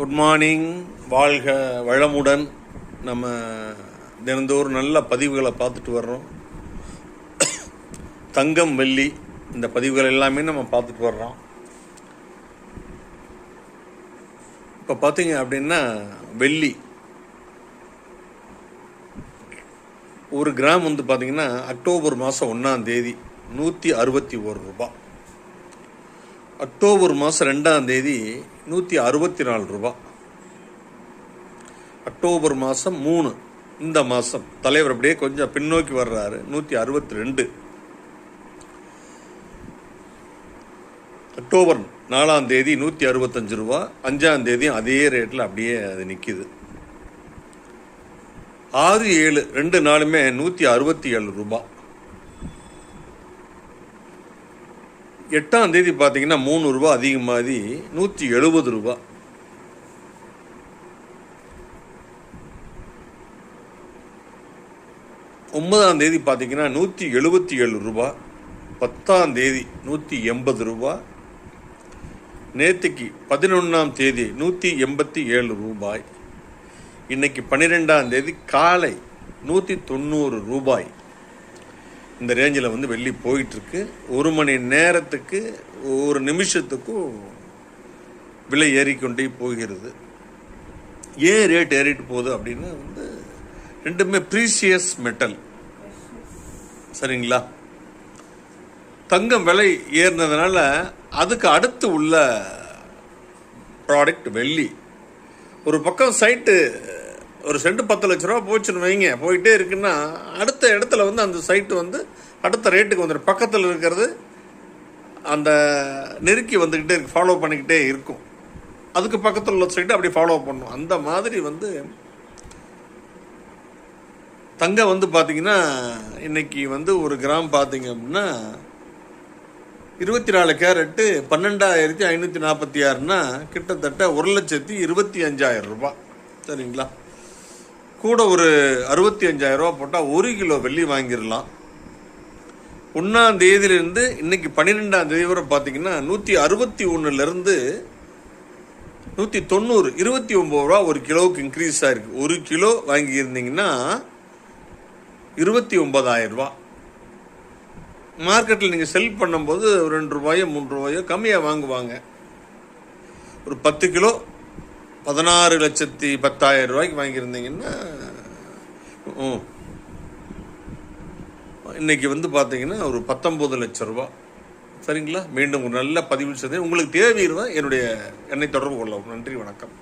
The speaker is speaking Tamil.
Good morning. வாழ்க வளமுடன். நம்ம தினந்தோறும் நல்ல பதிவுகளை பார்த்துட்டு வர்றோம். தங்கம், வெள்ளி இந்த பதிவுகள் எல்லாமே நம்ம பார்த்துட்டு வர்றோம். இப்போ பார்த்தீங்க அப்படின்னா வெள்ளி ஒரு கிராம் வந்து பார்த்தீங்கன்னா அக்டோபர் மாதம் 1ஆம் தேதி 161 ரூபா. அக்டோபர் மாதம் 2ஆம் தேதி 164 ரூபா. அக்டோபர் மாதம் 3 இந்த மாதம் தலைவர் அப்படியே கொஞ்சம் பின்னோக்கி வர்றாரு, 162. அக்டோபர் 4ஆம் தேதி 165 ரூபா. 5ஆம் தேதி அதே ரேட்டில் அப்படியே அது நிற்கிது. 6-7 2 நாளுமே 167 ரூபா. 8ஆம் தேதி பார்த்தீங்கன்னா 3 ரூபா அதிகமாகி 170 ரூபா. 9ஆம் தேதி பார்த்தீங்கன்னா 177 ரூபா. 10ஆம் தேதி 180 ரூபா. நேற்றுக்கு 11ஆம் தேதி 187 ரூபாய். இன்னைக்கு 12ஆம் தேதி காலை 190 ரூபாய். இந்த ரேஞ்சில் வந்து வெள்ளி போயிட்டுருக்கு. 1 மணி நேரத்துக்கு 1 நிமிஷத்துக்கும் விலை ஏறிக்கொண்டே போகிறது. ஏன் ரேட் ஏறிட்டு போகுது அப்படின்னா வந்து ரெண்டுமே ப்ரீசியஸ் மெட்டல், சரிங்களா? தங்கம் விலை ஏறினதுனால அதுக்கு அடுத்து உள்ள ப்ராடக்ட் வெள்ளி. ஒரு பக்கம் சைட்டு ஒரு சென்ட் 10 லட்ச ரூபா போச்சுன்னு வைங்க, போயிட்டே இருக்குன்னா அடுத்த இடத்துல வந்து அந்த சைட்டு வந்து அடுத்த ரேட்டுக்கு வந்துடும். பக்கத்தில் இருக்கிறது அந்த நெருக்கி வந்துக்கிட்டே இருக்கு, ஃபாலோ பண்ணிக்கிட்டே இருக்கும். அதுக்கு பக்கத்தில் உள்ள சைட்டு அப்படி ஃபாலோ பண்ணும். அந்த மாதிரி வந்து தங்கம் வந்து பார்த்தீங்கன்னா இன்னைக்கு வந்து ஒரு கிராம் பார்த்தீங்க அப்படின்னா 24 கேரட்டு 12,546னா கிட்டத்தட்ட 1,25,000 ரூபா, சரிங்களா? கூட ஒரு 65,000 ரூபா போட்டால் 1 கிலோ வெள்ளி வாங்கிடலாம். 1ஆம் தேதியிலிருந்து இன்னைக்கு 12ஆம் தேதி வரை பார்த்தீங்கன்னா 161லேருந்து 190 29 ரூபா ஒரு கிலோவுக்கு இன்க்ரீஸ் ஆயிருக்கு. 1 கிலோ வாங்கியிருந்தீங்கன்னா 29,000 ரூபா. மார்க்கெட்டில் நீங்கள் செல் பண்ணும்போது 2 ரூபாயோ 3 ரூபாயோ கம்மியாக வாங்குவாங்க. ஒரு 10 கிலோ 16,10,000 ரூபாய்க்கு வாங்கியிருந்தீங்கன்னா இன்னைக்கு வந்து பார்த்தீங்கன்னா ஒரு 19 லட்சம் ரூபா, சரிங்களா? மீண்டும் ஒரு நல்ல பதிவு செய்து உங்களுக்கு தேவையிருந்தா என்னை தொடர்பு கொள்ளவும். நன்றி, வணக்கம்.